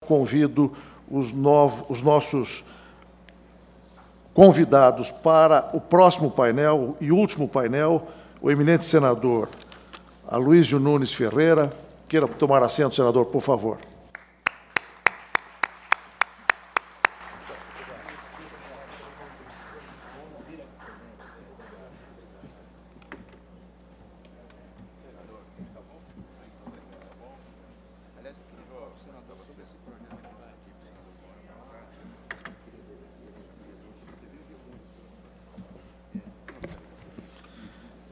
Convido os nossos convidados para o próximo painel e último painel, o eminente senador Aloísio Nunes Ferreira. Queira tomar assento, senador, por favor.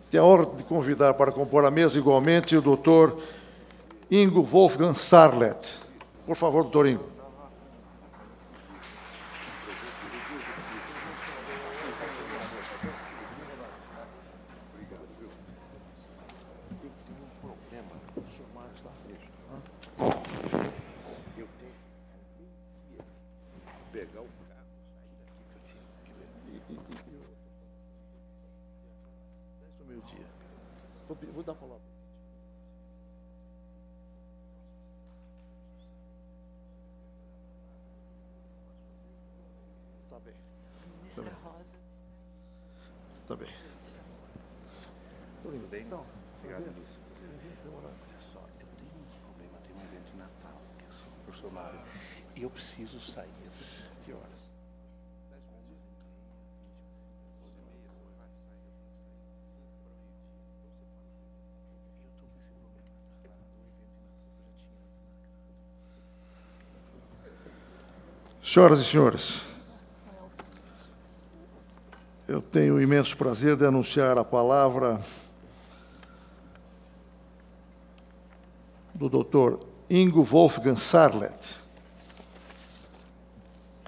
Tenho a honra de convidar para compor a mesa, igualmente, o doutor Ingo Wolfgang Sarlet. Por favor, doutor Ingo. Vou dar a palavra. Está bem. Ministra Rosa. Está bem. Tudo bem? Então, obrigado, ministro. Olha só, eu tenho um problema, tem um evento de Natal, que eu sou professor Mário, e eu preciso sair. Que horas? Senhoras e senhores, eu tenho o imenso prazer de anunciar a palavra do doutor Ingo Wolfgang Sarlet,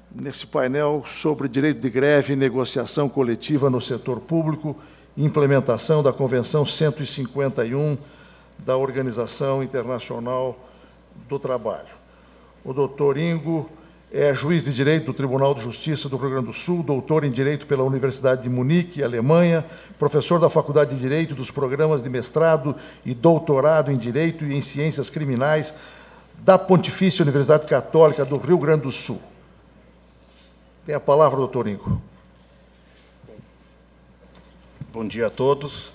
nesse painel sobre direito de greve e negociação coletiva no setor público e implementação da Convenção 151 da Organização Internacional do Trabalho. O doutor Ingo é juiz de Direito do Tribunal de Justiça do Rio Grande do Sul, doutor em Direito pela Universidade de Munique, Alemanha, professor da Faculdade de Direito dos programas de mestrado e doutorado em Direito e em Ciências Criminais da Pontifícia Universidade Católica do Rio Grande do Sul. Tem a palavra, doutor Ingo. Bom dia a todos.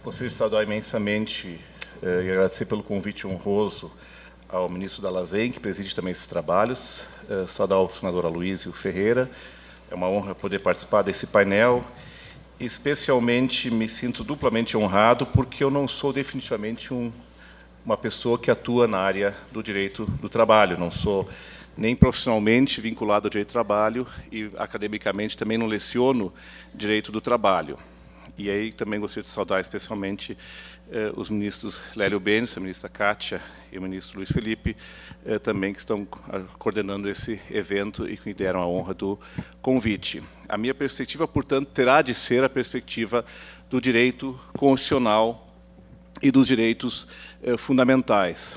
Gostaria de saudar imensamente e agradecer pelo convite honroso ao ministro Dall'Asen, que preside também esses trabalhos, saudar ao senador Aloísio Ferreira. É uma honra poder participar desse painel. Especialmente me sinto duplamente honrado, porque eu não sou definitivamente uma pessoa que atua na área do direito do trabalho. Não sou nem profissionalmente vinculado ao direito do trabalho e, academicamente, também não leciono direito do trabalho. E aí também gostaria de saudar especialmente os ministros Lélio Benes, a ministra Kátia e o ministro Luiz Felipe, também que estão coordenando esse evento e que me deram a honra do convite. A minha perspectiva, portanto, terá de ser a perspectiva do direito constitucional e dos direitos fundamentais.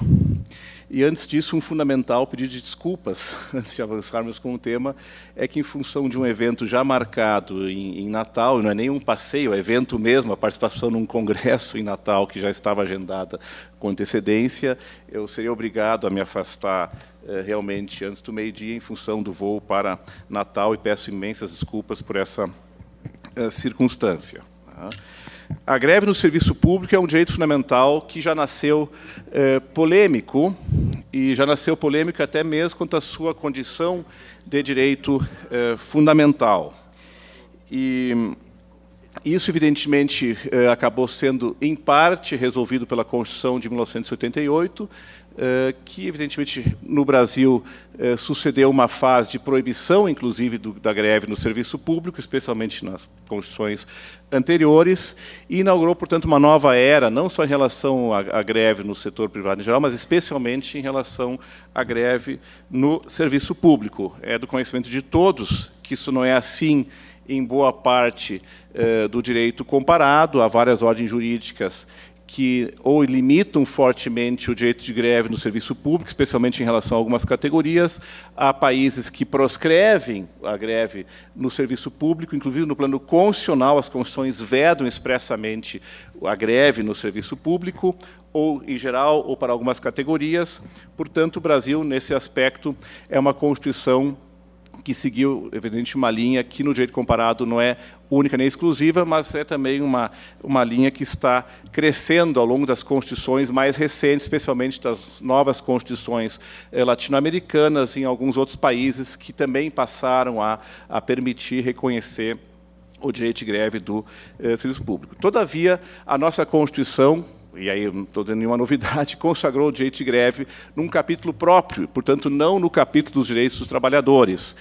E, antes disso, um fundamental pedido de desculpas, antes de avançarmos com o tema, é que, em função de um evento já marcado em Natal, não é nem um passeio, é evento mesmo, a participação num congresso em Natal, que já estava agendada com antecedência, eu seria obrigado a me afastar realmente antes do meio-dia, em função do voo para Natal, e peço imensas desculpas por essa circunstância. A greve no serviço público é um direito fundamental que já nasceu polêmico, e já nasceu polêmico até mesmo quanto à sua condição de direito fundamental. E isso, evidentemente, acabou sendo, em parte, resolvido pela Constituição de 1988, que, evidentemente, no Brasil sucedeu uma fase de proibição, inclusive, da greve no serviço público, especialmente nas constituições anteriores, e inaugurou, portanto, uma nova era, não só em relação à greve no setor privado em geral, mas especialmente em relação à greve no serviço público. É do conhecimento de todos que isso não é assim em boa parte do direito comparado. Há várias ordens jurídicas que ou limitam fortemente o direito de greve no serviço público, especialmente em relação a algumas categorias. Há países que proscrevem a greve no serviço público, inclusive no plano constitucional, as constituições vedam expressamente a greve no serviço público, ou em geral, ou para algumas categorias. Portanto, o Brasil, nesse aspecto, é uma Constituição que seguiu, evidentemente, uma linha que, no direito comparado, não é única nem exclusiva, mas é também uma linha que está crescendo ao longo das constituições mais recentes, especialmente das novas constituições latino-americanas e em alguns outros países que também passaram a permitir, reconhecer o direito de greve do serviço público. Todavia, a nossa Constituição, e aí eu não estou dando nenhuma novidade, consagrou o direito de greve num capítulo próprio, portanto, não no capítulo dos direitos dos trabalhadores.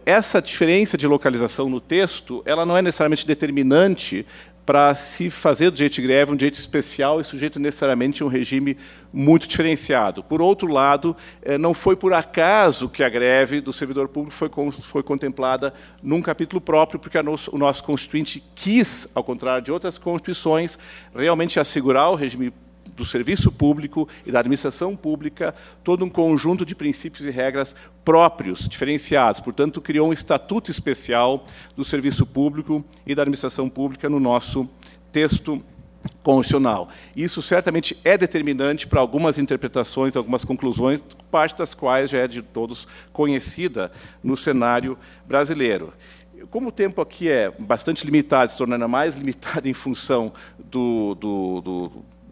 Essa diferença de localização no texto, ela não é necessariamente determinante para se fazer do direito de greve um direito especial e sujeito necessariamente a um regime muito diferenciado. Por outro lado, não foi por acaso que a greve do servidor público foi contemplada num capítulo próprio, porque o nosso Constituinte quis, ao contrário de outras constituições, realmente assegurar o regime do serviço público e da administração pública, todo um conjunto de princípios e regras próprios, diferenciados. Portanto, criou um estatuto especial do serviço público e da administração pública no nosso texto constitucional. Isso certamente é determinante para algumas interpretações, algumas conclusões, parte das quais já é de todos conhecida no cenário brasileiro. Como o tempo aqui é bastante limitado, se tornando mais limitado em função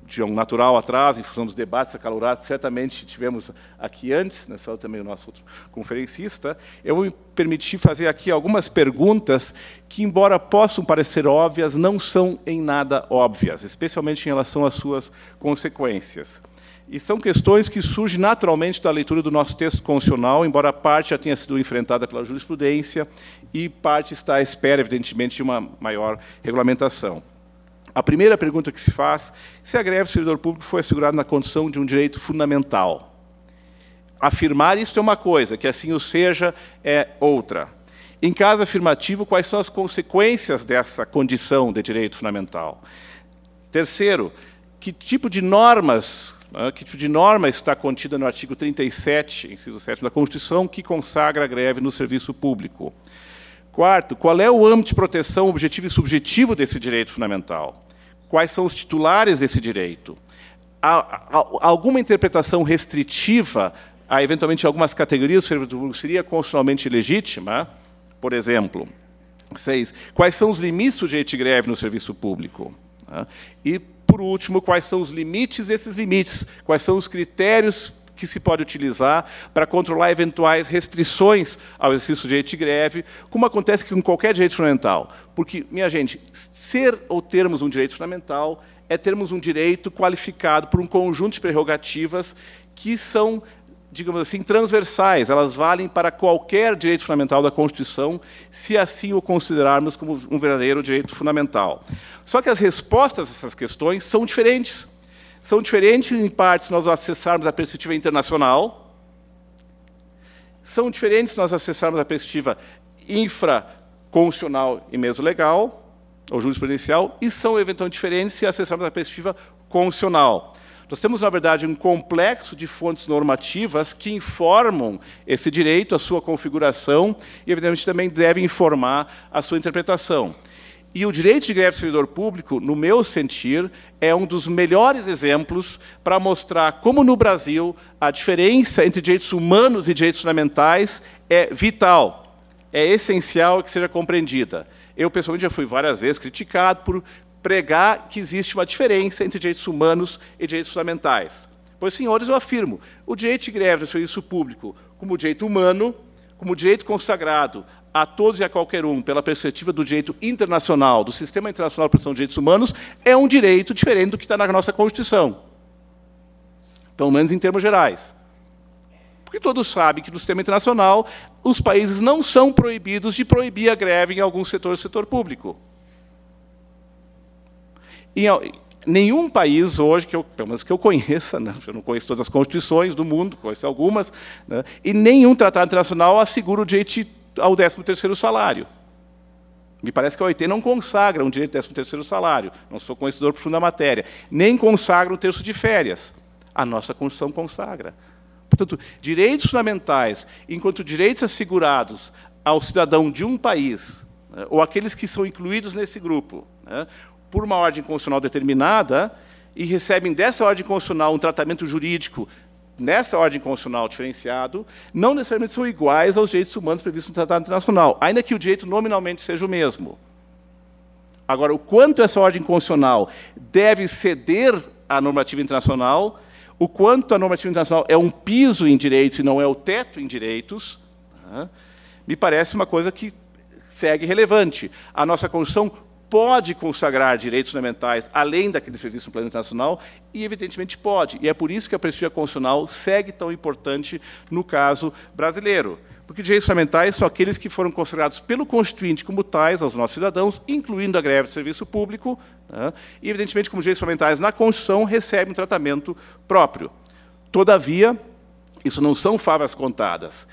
de um natural atraso, em função dos debates acalorados, certamente tivemos aqui antes, nessa hora também o nosso outro conferencista, eu vou me permitir fazer aqui algumas perguntas que, embora possam parecer óbvias, não são em nada óbvias, especialmente em relação às suas consequências. E são questões que surgem naturalmente da leitura do nosso texto constitucional, embora parte já tenha sido enfrentada pela jurisprudência e parte está à espera, evidentemente, de uma maior regulamentação. A primeira pergunta que se faz, se a greve do servidor público foi assegurada na condição de um direito fundamental. Afirmar isto é uma coisa, que assim o seja é outra. Em caso afirmativo, quais são as consequências dessa condição de direito fundamental? Terceiro, que tipo de normas, que tipo de norma está contida no artigo 37, inciso 7 da Constituição, que consagra a greve no serviço público? Quarto, qual é o âmbito de proteção objetivo e subjetivo desse direito fundamental? Quais são os titulares desse direito? Há alguma interpretação restritiva a, eventualmente, algumas categorias do servidor público seria constitucionalmente ilegítima? Por exemplo, 6. Quais são os limites do direito de greve no serviço público? E, por último, quais são os limites desses limites? Quais são os critérios que se pode utilizar para controlar eventuais restrições ao exercício do direito de greve, como acontece com qualquer direito fundamental. Porque, minha gente, ser ou termos um direito fundamental é termos um direito qualificado por um conjunto de prerrogativas que são, digamos assim, transversais. Elas valem para qualquer direito fundamental da Constituição, se assim o considerarmos como um verdadeiro direito fundamental. Só que as respostas a essas questões são diferentes. São diferentes, em parte, se nós acessarmos a perspectiva internacional, são diferentes se nós acessarmos a perspectiva infraconstitucional e mesolegal, ou jurisprudencial, e são, eventualmente, diferentes se acessarmos a perspectiva constitucional. Nós temos, na verdade, um complexo de fontes normativas que informam esse direito, a sua configuração, e, evidentemente, também devem informar a sua interpretação. E o direito de greve do servidor público, no meu sentir, é um dos melhores exemplos para mostrar como, no Brasil, a diferença entre direitos humanos e direitos fundamentais é vital, é essencial que seja compreendida. Eu, pessoalmente, já fui várias vezes criticado por pregar que existe uma diferença entre direitos humanos e direitos fundamentais. Pois, senhores, eu afirmo, o direito de greve do serviço público, como direito humano, como direito consagrado a todos e a qualquer um, pela perspectiva do direito internacional, do Sistema Internacional de Proteção de Direitos Humanos, é um direito diferente do que está na nossa Constituição. Pelo menos em termos gerais. Porque todos sabem que no sistema internacional, os países não são proibidos de proibir a greve em algum setor do setor público. Em nenhum país hoje, pelo menos que eu conheça, né, eu não conheço todas as constituições do mundo, conheço algumas, né, e nenhum tratado internacional assegura o direito ao 13º salário. Me parece que a OIT não consagra um direito de 13º salário, não sou conhecedor profundo da matéria, nem consagra um terço de férias. A nossa Constituição consagra. Portanto, direitos fundamentais, enquanto direitos assegurados ao cidadão de um país, né, ou aqueles que são incluídos nesse grupo, né, por uma ordem constitucional determinada, e recebem dessa ordem constitucional um tratamento jurídico nessa ordem constitucional diferenciado, não necessariamente são iguais aos direitos humanos previstos no Tratado Internacional, ainda que o direito nominalmente seja o mesmo. Agora, o quanto essa ordem constitucional deve ceder à normativa internacional, o quanto a normativa internacional é um piso em direitos e não é o teto em direitos, né, me parece uma coisa que segue relevante. A nossa Constituição pode consagrar direitos fundamentais além daqueles previstos no plano internacional, e, evidentemente, pode. E é por isso que a prestígio constitucional segue tão importante no caso brasileiro. Porque direitos fundamentais são aqueles que foram consagrados pelo Constituinte como tais aos nossos cidadãos, incluindo a greve do serviço público, né, e, evidentemente, como direitos fundamentais na Constituição, recebem um tratamento próprio. Todavia, isso não são favas contadas.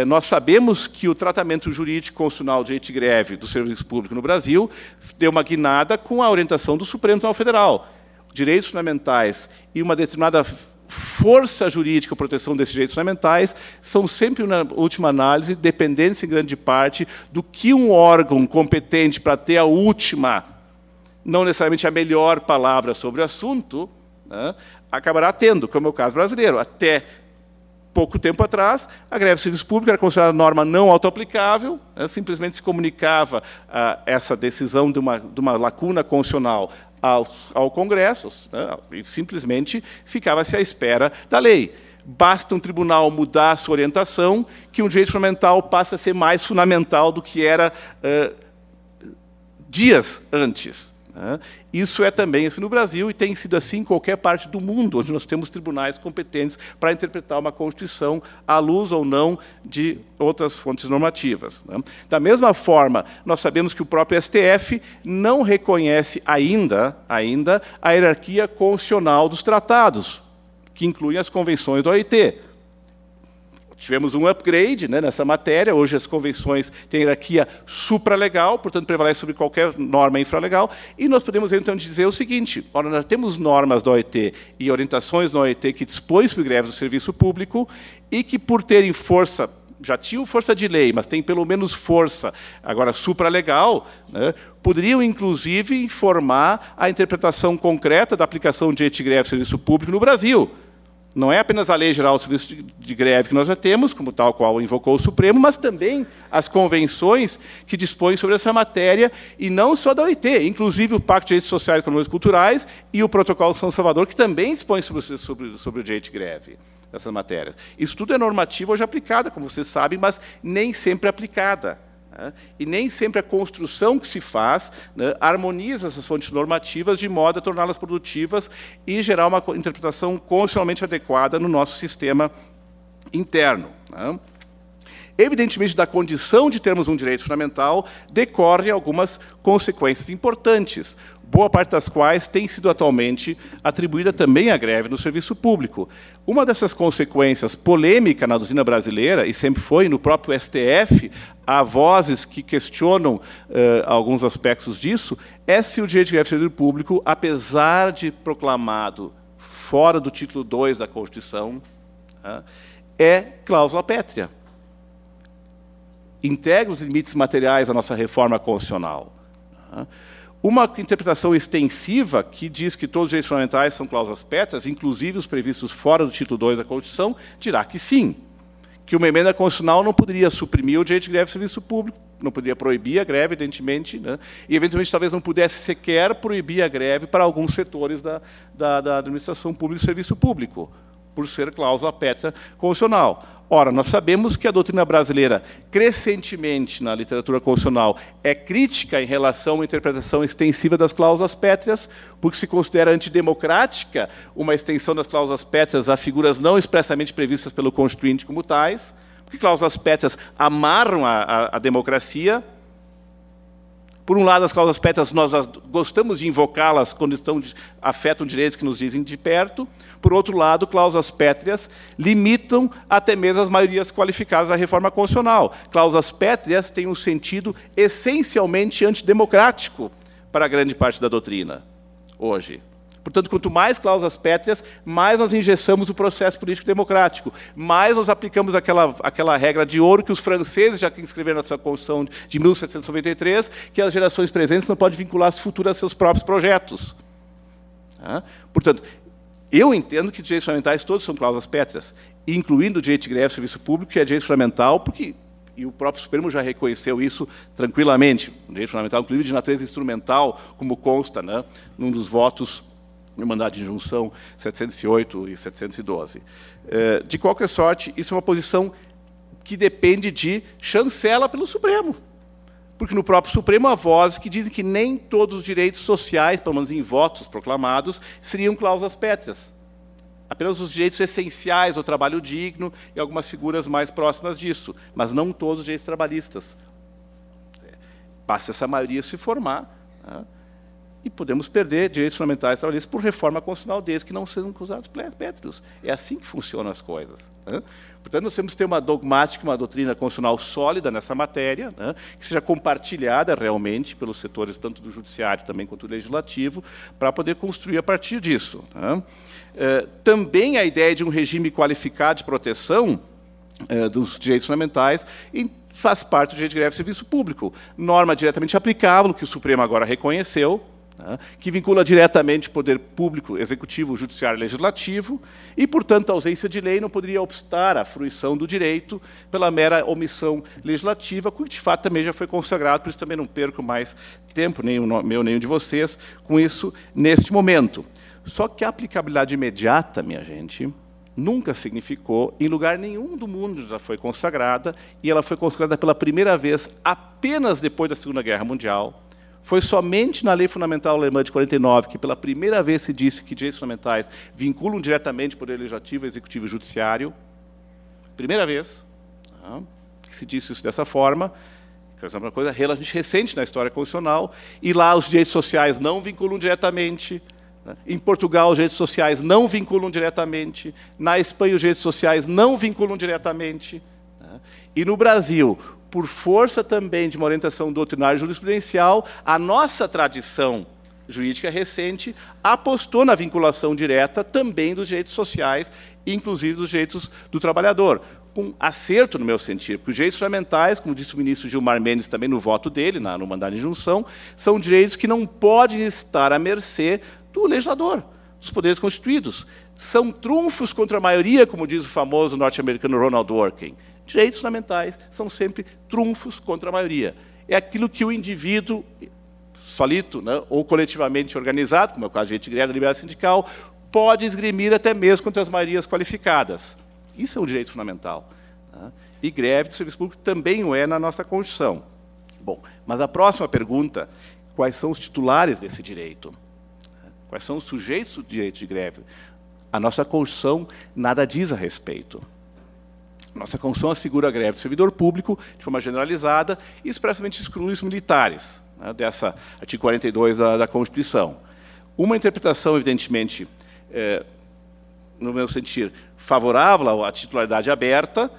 Nós sabemos que o tratamento jurídico constitucional de direito de greve do serviço público no Brasil deu uma guinada com a orientação do Supremo Tribunal Federal. Direitos fundamentais e uma determinada força jurídica, proteção desses direitos fundamentais, são sempre, na última análise, dependentes, em grande parte, do que um órgão competente para ter a última, não necessariamente a melhor palavra sobre o assunto, né, acabará tendo, como é o caso brasileiro. Até pouco tempo atrás, a greve do serviço público era considerada norma não autoaplicável, né, simplesmente se comunicava essa decisão de uma lacuna constitucional ao Congresso, né, e simplesmente ficava-se à espera da lei. Basta um tribunal mudar a sua orientação, que um direito fundamental passa a ser mais fundamental do que era dias antes. Isso é também assim no Brasil e tem sido assim em qualquer parte do mundo, onde nós temos tribunais competentes para interpretar uma Constituição à luz ou não de outras fontes normativas. Da mesma forma, nós sabemos que o próprio STF não reconhece ainda a hierarquia constitucional dos tratados, que incluem as convenções da OIT. Tivemos um upgrade, né, nessa matéria. Hoje as convenções têm hierarquia supralegal, portanto, prevalece sobre qualquer norma infralegal. E nós podemos, então, dizer o seguinte: ora, nós temos normas da OIT e orientações da OIT que dispõem sobre greves do serviço público e que, por terem força, já tinham força de lei, mas têm pelo menos força, agora, supralegal, né, poderiam, inclusive, informar a interpretação concreta da aplicação do direito de greve do serviço público no Brasil. Não é apenas a Lei Geral do Serviço de Greve que nós já temos, como tal qual invocou o Supremo, mas também as convenções que dispõem sobre essa matéria, e não só da OIT, inclusive o Pacto de Direitos Sociais, Econômicos e Culturais e o Protocolo de São Salvador, que também dispõem sobre o direito de greve dessas matérias. Isso tudo é normativa hoje aplicada, como vocês sabem, mas nem sempre aplicada. E nem sempre a construção que se faz, né, harmoniza essas fontes normativas de modo a torná-las produtivas e gerar uma interpretação constitucionalmente adequada no nosso sistema interno. Né. Evidentemente, da condição de termos um direito fundamental, decorrem algumas consequências importantes, boa parte das quais tem sido atualmente atribuída também à greve no serviço público. Uma dessas consequências, polêmica na doutrina brasileira, e sempre foi no próprio STF, há vozes que questionam alguns aspectos disso, é se o direito de greve no serviço público, apesar de proclamado fora do título 2 da Constituição, é cláusula pétrea. Integra os limites materiais da nossa reforma constitucional. Uma interpretação extensiva que diz que todos os direitos fundamentais são cláusulas pétreas, inclusive os previstos fora do título 2 da Constituição, dirá que sim, que uma emenda constitucional não poderia suprimir o direito de greve do serviço público, não poderia proibir a greve, evidentemente, né? E, eventualmente, talvez não pudesse sequer proibir a greve para alguns setores da administração pública e serviço público, por ser cláusula pétrea constitucional. Ora, nós sabemos que a doutrina brasileira, crescentemente na literatura constitucional, é crítica em relação a uma interpretação extensiva das cláusulas pétreas, porque se considera antidemocrática uma extensão das cláusulas pétreas a figuras não expressamente previstas pelo Constituinte como tais, porque cláusulas pétreas amarram a democracia. Por um lado, as cláusulas pétreas, nós gostamos de invocá-las quando afetam direitos que nos dizem de perto. Por outro lado, cláusulas pétreas limitam até mesmo as maiorias qualificadas da reforma constitucional. Cláusulas pétreas têm um sentido essencialmente antidemocrático para grande parte da doutrina, hoje. Portanto, quanto mais cláusulas pétreas, mais nós engessamos o processo político democrático, mais nós aplicamos aquela regra de ouro que os franceses já escreveram na sua Constituição de 1793, que as gerações presentes não podem vincular as futuras a seus próprios projetos. Portanto, eu entendo que direitos fundamentais todos são cláusulas pétreas, incluindo o direito de greve e serviço público, que é direito fundamental, porque e o próprio Supremo já reconheceu isso tranquilamente, o direito fundamental, inclusive de natureza instrumental, como consta, num dos votos no mandado de injunção 708 e 712. De qualquer sorte, isso é uma posição que depende de chancela pelo Supremo. Porque no próprio Supremo há vozes que dizem que nem todos os direitos sociais, pelo menos em votos proclamados, seriam cláusulas pétreas. Apenas os direitos essenciais ao trabalho digno e algumas figuras mais próximas disso, mas não todos os direitos trabalhistas. Basta essa maioria se formar, e podemos perder direitos fundamentais trabalhistas por reforma constitucional, desde que não sejam considerados pétreos. É assim que funcionam as coisas. Portanto, nós temos que ter uma dogmática, uma doutrina constitucional sólida nessa matéria, que seja compartilhada realmente pelos setores tanto do judiciário também quanto do legislativo, para poder construir a partir disso. Também a ideia de um regime qualificado de proteção dos direitos fundamentais faz parte do direito de greve e serviço público, norma diretamente aplicável, que o Supremo agora reconheceu, que vincula diretamente o poder público, executivo, judiciário e legislativo, e, portanto, a ausência de lei não poderia obstar à fruição do direito pela mera omissão legislativa, que, de fato, também já foi consagrado, por isso também não perco mais tempo, nem o meu, nem o de vocês, com isso neste momento. Só que a aplicabilidade imediata, minha gente, nunca significou, em lugar nenhum do mundo já foi consagrada, e ela foi consagrada pela primeira vez apenas depois da Segunda Guerra Mundial. Foi somente na Lei Fundamental Alemã de 49 que, pela primeira vez, se disse que direitos fundamentais vinculam diretamente o Poder Legislativo, Executivo e Judiciário. Primeira vez que se disse isso dessa forma, que é uma coisa relativamente recente na história constitucional, e lá os direitos sociais não vinculam diretamente. Em Portugal, os direitos sociais não vinculam diretamente. Na Espanha, os direitos sociais não vinculam diretamente. E no Brasil, por força também de uma orientação doutrinária e jurisprudencial, a nossa tradição jurídica recente apostou na vinculação direta também dos direitos sociais, inclusive dos direitos do trabalhador. Com acerto, no meu sentido, porque os direitos fundamentais, como disse o ministro Gilmar Mendes também no voto dele, no mandado de injunção, são direitos que não podem estar à mercê do legislador, dos poderes constituídos. São trunfos contra a maioria, como diz o famoso norte-americano Ronald Dworkin. Direitos fundamentais são sempre trunfos contra a maioria. É aquilo que o indivíduo, solito, ou coletivamente organizado, como é o caso de direito de greve da liberdade sindical, pode esgrimir até mesmo contra as maiorias qualificadas. Isso é um direito fundamental. E greve do serviço público também o é na nossa Constituição. Bom, mas a próxima pergunta, quais são os titulares desse direito? Quais são os sujeitos do direito de greve? A nossa Constituição nada diz a respeito. Nossa Constituição assegura a greve do servidor público de forma generalizada e expressamente exclui os militares, dessa artigo 42 da Constituição. Uma interpretação, evidentemente, no meu sentir, favorável à titularidade aberta,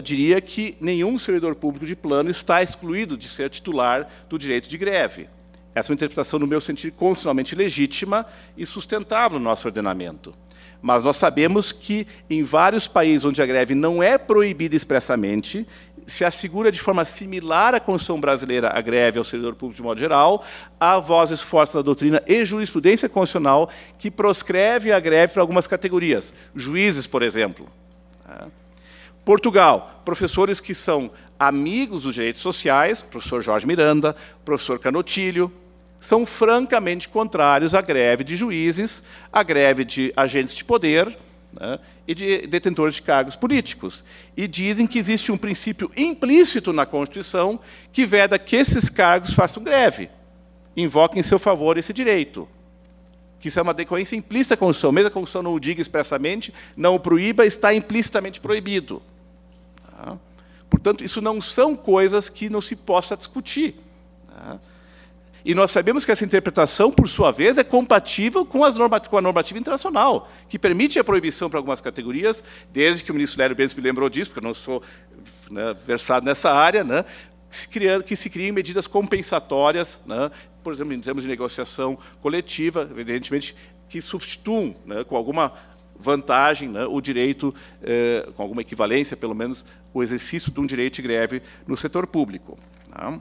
diria que nenhum servidor público de plano está excluído de ser titular do direito de greve. Essa é uma interpretação, no meu sentido, constitucionalmente legítima e sustentável no nosso ordenamento. Mas nós sabemos que, em vários países onde a greve não é proibida expressamente, se assegura de forma similar à Constituição brasileira a greve ao servidor público de modo geral, há vozes fortes da doutrina e jurisprudência constitucional que proscreve a greve para algumas categorias. Juízes, por exemplo. Portugal, professores que são amigos dos direitos sociais, professor Jorge Miranda, professor Canotilho, são francamente contrários à greve de juízes, à greve de agentes de poder, e de detentores de cargos políticos. E dizem que existe um princípio implícito na Constituição que veda que esses cargos façam greve, invoquem em seu favor esse direito. Que isso é uma decorrência implícita da Constituição. Mesmo a Constituição não o diga expressamente, não o proíba, está implicitamente proibido. Portanto, isso não são coisas que não se possa discutir. E nós sabemos que essa interpretação, por sua vez, é compatível com a normativa internacional, que permite a proibição para algumas categorias, desde que o ministro Lério Bentes me lembrou disso, porque eu não sou, né, versado nessa área, né, que se criem medidas compensatórias, né, por exemplo, em termos de negociação coletiva, evidentemente, que substituam, né, com alguma vantagem, né, o direito, com alguma equivalência, pelo menos, o exercício de um direito de greve no setor público. Tá?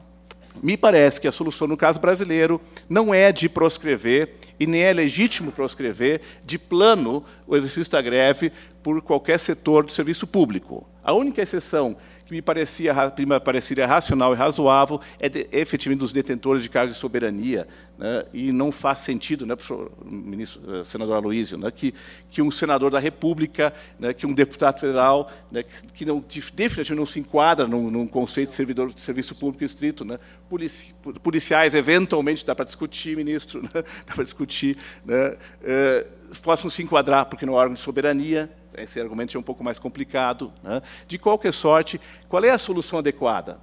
Me parece que a solução, no caso brasileiro, não é de proscrever, e nem é legítimo proscrever, de plano, o exercício da greve por qualquer setor do serviço público. A única exceção que me pareceria racional e razoável é, efetivamente, dos detentores de cargos de soberania, né, e não faz sentido, né, ministro, senador Aloysio, né, que um senador da República, né, que um deputado federal, né, que não, definitivamente não se enquadra num conceito de servidor de serviço público estrito, né, policiais, eventualmente, dá para discutir, ministro, né, dá para discutir, né, possam se enquadrar, porque no órgão de soberania. Esse argumento é um pouco mais complicado, né? De qualquer sorte, qual é a solução adequada?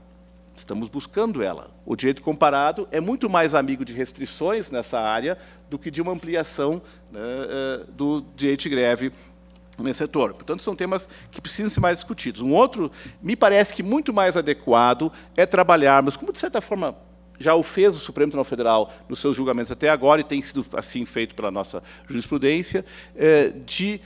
Estamos buscando ela. O direito comparado é muito mais amigo de restrições nessa área do que de uma ampliação, né, do direito de greve nesse setor. Portanto, são temas que precisam ser mais discutidos. Um outro, me parece que muito mais adequado, é trabalharmos, como de certa forma já o fez o Supremo Tribunal Federal nos seus julgamentos até agora, e tem sido assim feito pela nossa jurisprudência, de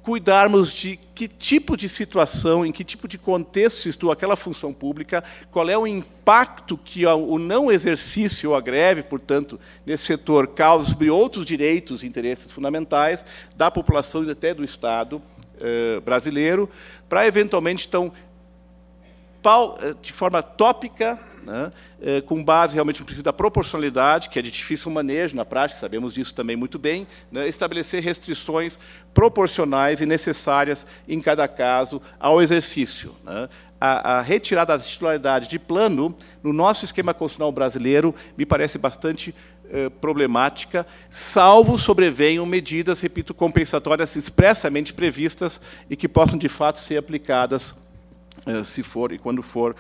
cuidarmos de que tipo de situação, em que tipo de contexto se situa aquela função pública, qual é o impacto que o não exercício ou a greve, portanto, nesse setor, causa sobre outros direitos e interesses fundamentais da população e até do Estado brasileiro, para, eventualmente, então, de forma tópica, né, com base realmente no princípio da proporcionalidade, que é de difícil manejo na prática, sabemos disso também muito bem, né, estabelecer restrições proporcionais e necessárias em cada caso ao exercício. Né. A retirada da titularidade de plano, no nosso esquema constitucional brasileiro, me parece bastante problemática, salvo sobrevenham medidas, repito, compensatórias expressamente previstas e que possam, de fato, ser aplicadas se for e quando for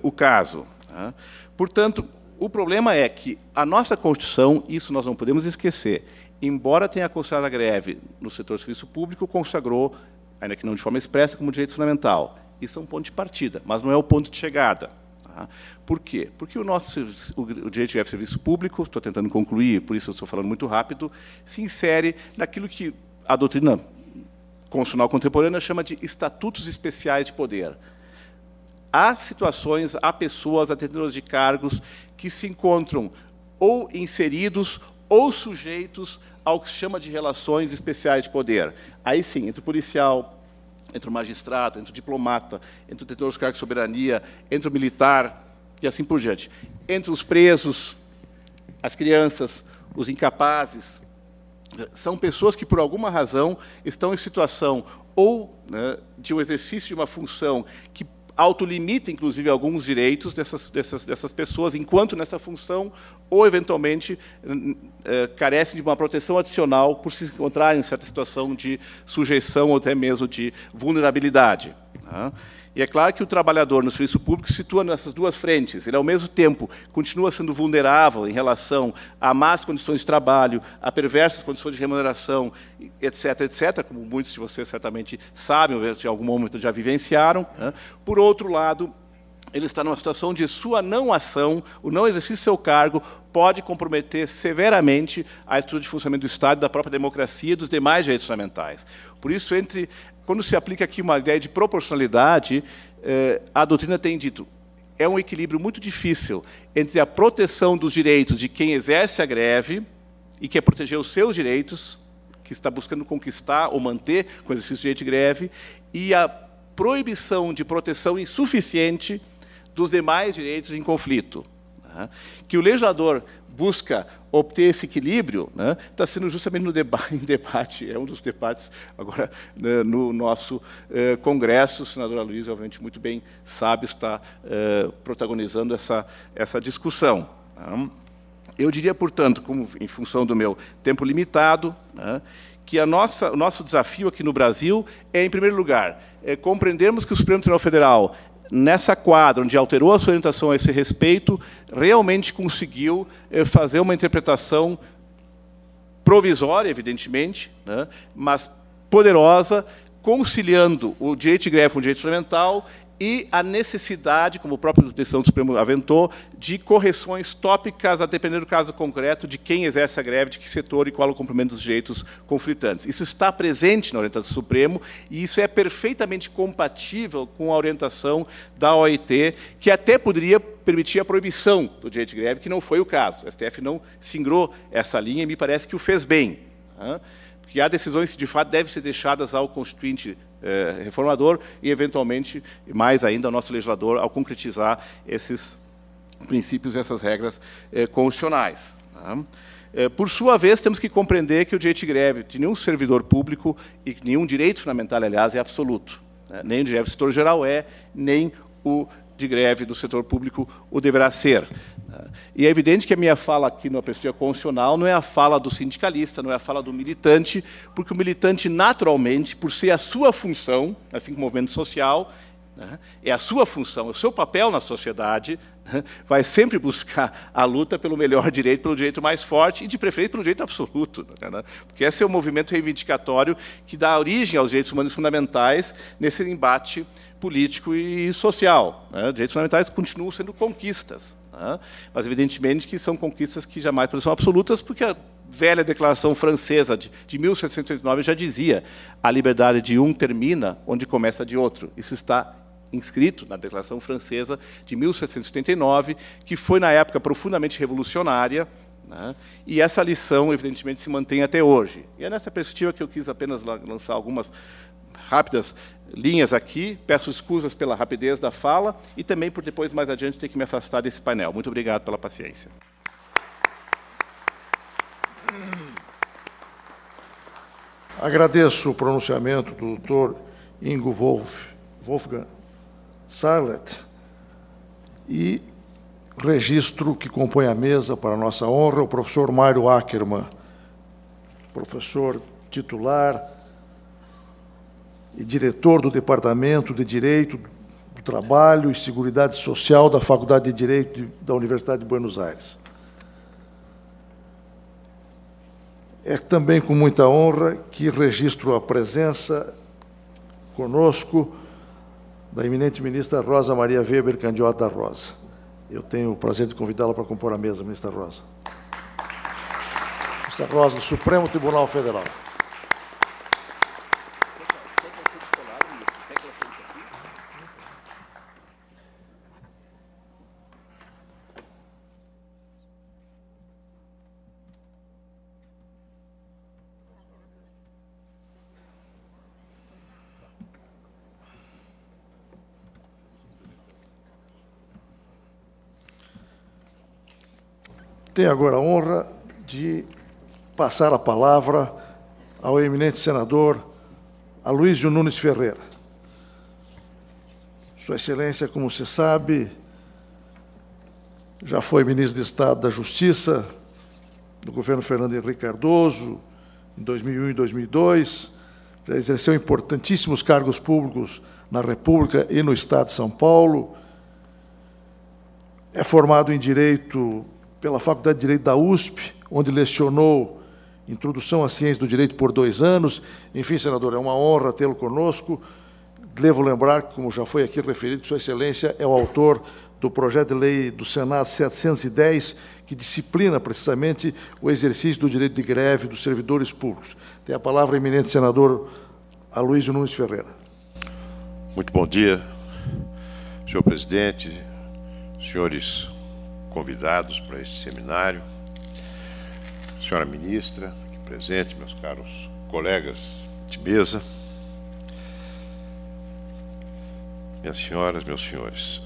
o caso. Tá? Portanto, o problema é que a nossa Constituição, isso nós não podemos esquecer, embora tenha consagrado a greve no setor do serviço público, consagrou, ainda que não de forma expressa, como direito fundamental. Isso é um ponto de partida, mas não é o ponto de chegada. Tá? Por quê? Porque o direito de greve de serviço público, estou tentando concluir, por isso eu estou falando muito rápido, se insere naquilo que a doutrina constitucional contemporânea chama de estatutos especiais de poder. Há situações, há pessoas, há detentores de cargos que se encontram ou inseridos ou sujeitos ao que se chama de relações especiais de poder. Aí sim, entre o policial, entre o magistrado, entre o diplomata, entre o detentor dos cargos de soberania, entre o militar e assim por diante. Entre os presos, as crianças, os incapazes, são pessoas que, por alguma razão, estão em situação ou, né, de um exercício de uma função que autolimita, inclusive, alguns direitos dessas pessoas, enquanto nessa função, ou, eventualmente, carecem de uma proteção adicional por se encontrarem em certa situação de sujeição ou até mesmo de vulnerabilidade. Tá? E é claro que o trabalhador no serviço público se situa nessas duas frentes. Ele, ao mesmo tempo, continua sendo vulnerável em relação a más condições de trabalho, a perversas condições de remuneração, etc., etc., como muitos de vocês certamente sabem, ou em algum momento já vivenciaram. Né? Por outro lado, ele está numa situação de sua não ação, o não exercício do seu cargo, pode comprometer severamente a estrutura de funcionamento do Estado, da própria democracia e dos demais direitos fundamentais. Por isso, quando se aplica aqui uma ideia de proporcionalidade, a doutrina tem dito, é um equilíbrio muito difícil entre a proteção dos direitos de quem exerce a greve e quer proteger os seus direitos, que está buscando conquistar ou manter com o exercício do direito de greve, e a proibição de proteção insuficiente dos demais direitos em conflito. Né? Que o legislador busca obter esse equilíbrio, né, está sendo justamente em debate, é um dos debates agora, né, no nosso Congresso. O senador Aloysio, obviamente, muito bem sabe, está protagonizando essa discussão. Né? Eu diria, portanto, em função do meu tempo limitado, né, que o nosso desafio aqui no Brasil é, em primeiro lugar, compreendermos que o Supremo Tribunal Federal nessa quadra, onde alterou a sua orientação a esse respeito, realmente conseguiu fazer uma interpretação provisória, evidentemente, né, mas poderosa, conciliando o direito de greve com o direito fundamental e a necessidade, como o próprio decisão do Supremo aventou, de correções tópicas, a depender do caso concreto, de quem exerce a greve, de que setor e qual o cumprimento dos direitos conflitantes. Isso está presente na orientação do Supremo e isso é perfeitamente compatível com a orientação da OIT, que até poderia permitir a proibição do direito de greve, que não foi o caso. O STF não singrou essa linha e me parece que o fez bem. Porque há decisões que, de fato, devem ser deixadas ao Constituinte reformador e, eventualmente, mais ainda, ao nosso legislador, ao concretizar esses princípios e essas regras constitucionais. Por sua vez, temos que compreender que o direito de greve de nenhum servidor público e nenhum direito fundamental, aliás, é absoluto. Nem o de greve do setor geral nem o de greve do setor público o deverá ser. E é evidente que a minha fala aqui na perspectiva constitucional não é a fala do sindicalista, não é a fala do militante, porque o militante, naturalmente, por ser a sua função, assim como o movimento social, é a sua função, é o seu papel na sociedade, vai sempre buscar a luta pelo melhor direito, pelo direito mais forte e, de preferência, pelo direito absoluto. Porque esse é o movimento reivindicatório que dá origem aos direitos humanos fundamentais nesse embate político e social. Direitos fundamentais continuam sendo conquistas, mas, evidentemente, que são conquistas que jamais são absolutas, porque a velha declaração francesa de 1789 já dizia: a liberdade de um termina onde começa a de outro. Isso está inscrito na Declaração Francesa de 1789, que foi, na época, profundamente revolucionária, e essa lição, evidentemente, se mantém até hoje. E é nessa perspectiva que eu quis apenas lançar algumas rápidas linhas aqui. Peço escusas pela rapidez da fala e também por depois, mais adiante, ter que me afastar desse painel. Muito obrigado pela paciência. Agradeço o pronunciamento do Dr. Ingo Wolfgang Sarlet e registro que compõe a mesa para a nossa honra o professor Mário Ackermann, professor titular e diretor do Departamento de Direito do Trabalho e Seguridade Social da Faculdade de Direito da Universidade de Buenos Aires. É também com muita honra que registro a presença conosco da eminente ministra Rosa Maria Weber Candiota Rosa. Eu tenho o prazer de convidá-la para compor a mesa, ministra Rosa. Ministra Rosa, do Supremo Tribunal Federal. Tenho agora a honra de passar a palavra ao eminente senador Aloísio Nunes Ferreira. Sua Excelência, como se sabe, já foi ministro de Estado da Justiça do governo Fernando Henrique Cardoso, em 2001 e 2002, já exerceu importantíssimos cargos públicos na República e no Estado de São Paulo, é formado em Direito pela Faculdade de Direito da USP, onde lecionou Introdução à Ciência do Direito por 2 anos. Enfim, senador, é uma honra tê-lo conosco. Devo lembrar, como já foi aqui referido, que Sua Excelência é o autor do projeto de lei do Senado 710, que disciplina precisamente o exercício do direito de greve dos servidores públicos. Tem a palavra o eminente senador Aloísio Nunes Ferreira. Muito bom dia, senhor presidente, senhores convidados para este seminário, senhora ministra, aqui presente, meus caros colegas de mesa, minhas senhoras, meus senhores.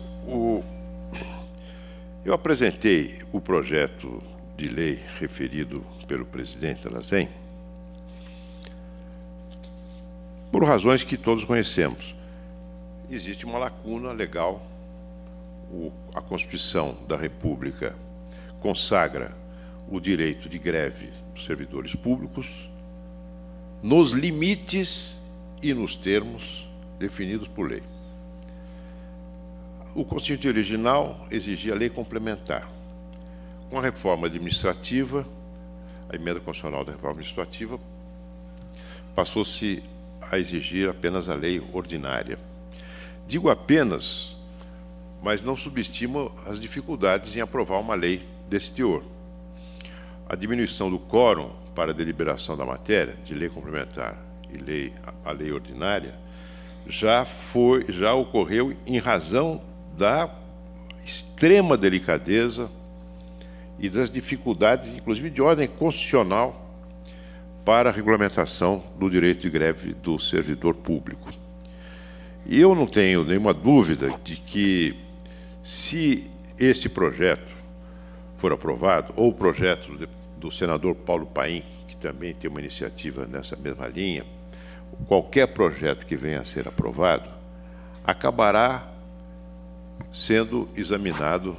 Eu apresentei o projeto de lei referido pelo presidente Lazen por razões que todos conhecemos. Existe uma lacuna legal. A Constituição da República consagra o direito de greve dos servidores públicos nos limites e nos termos definidos por lei. o Constituinte original exigia a lei complementar. Com a reforma administrativa, a emenda constitucional da reforma administrativa, passou-se a exigir apenas a lei ordinária. Digo apenas, mas não subestimo as dificuldades em aprovar uma lei desse teor. A diminuição do quórum para a deliberação da matéria, de lei complementar e a lei ordinária, já ocorreu em razão da extrema delicadeza e das dificuldades, inclusive de ordem constitucional, para a regulamentação do direito de greve do servidor público. E eu não tenho nenhuma dúvida de que, se esse projeto for aprovado, ou o projeto do senador Paulo Paim, que também tem uma iniciativa nessa mesma linha, qualquer projeto que venha a ser aprovado, acabará sendo examinado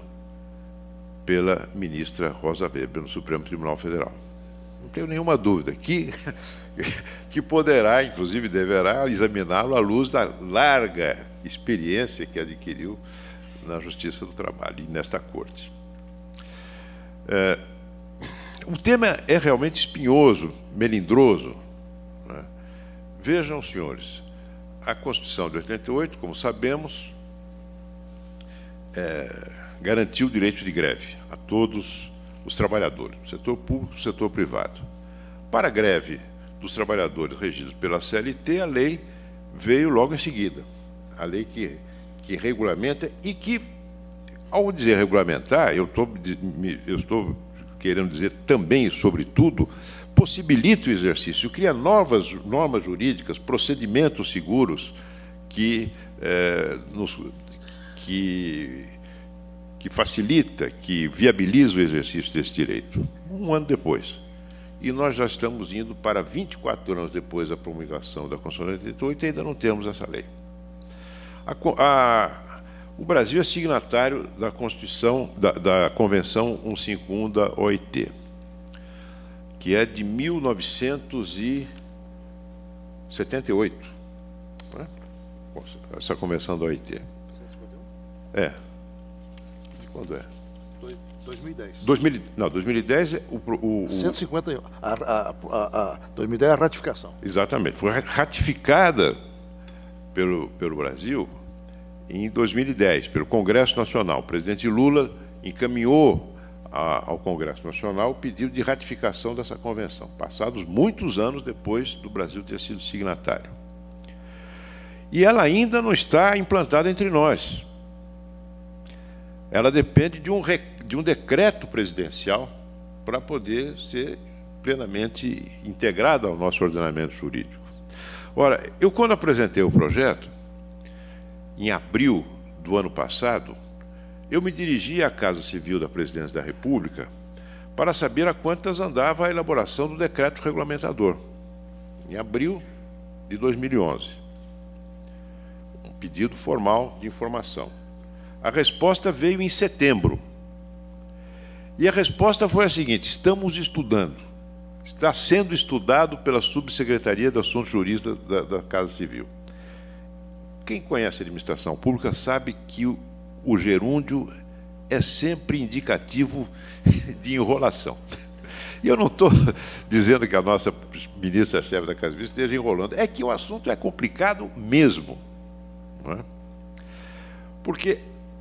pela ministra Rosa Weber no Supremo Tribunal Federal. Não tenho nenhuma dúvida que poderá, inclusive deverá, examiná-lo à luz da larga experiência que adquiriu na Justiça do Trabalho e nesta Corte. O tema é realmente espinhoso, melindroso, né? Vejam, senhores, a Constituição de 88, como sabemos, garantiu o direito de greve a todos os trabalhadores, do setor público e do setor privado. Para a greve dos trabalhadores regidos pela CLT, a lei veio logo em seguida. A lei que regulamenta e que, ao dizer regulamentar, eu estou querendo dizer também, sobretudo, possibilita o exercício, cria novas normas jurídicas, procedimentos seguros que facilita, que viabiliza o exercício desse direito. Um ano depois. E nós já estamos indo para 24 anos depois da promulgação da Constituição de 88 e ainda não temos essa lei. O Brasil é signatário da Constituição, da Convenção 151 da OIT, que é de 1978. Né? Essa Convenção da OIT. 151? De quando é? 2010. 2010 é o 151. 2010 é a ratificação. Exatamente. Foi ratificada pelo Brasil em 2010, pelo Congresso Nacional. O presidente Lula encaminhou ao Congresso Nacional o pedido de ratificação dessa convenção, passados muitos anos depois do Brasil ter sido signatário. E ela ainda não está implantada entre nós. Ela depende de um decreto presidencial para poder ser plenamente integrada ao nosso ordenamento jurídico. Ora, eu, quando apresentei o projeto, em abril do ano passado, eu me dirigi à Casa Civil da Presidência da República para saber a quantas andava a elaboração do decreto regulamentador, em abril de 2011. Um pedido formal de informação. A resposta veio em setembro. E a resposta foi a seguinte: estamos estudando. Está sendo estudado pela Subsecretaria de Assuntos Jurídicos da Casa Civil. Quem conhece a administração pública sabe que o gerúndio é sempre indicativo de enrolação. E eu não estou dizendo que a nossa ministra-chefe da Casa Civil esteja enrolando. É que o assunto é complicado mesmo. Não é? Porque,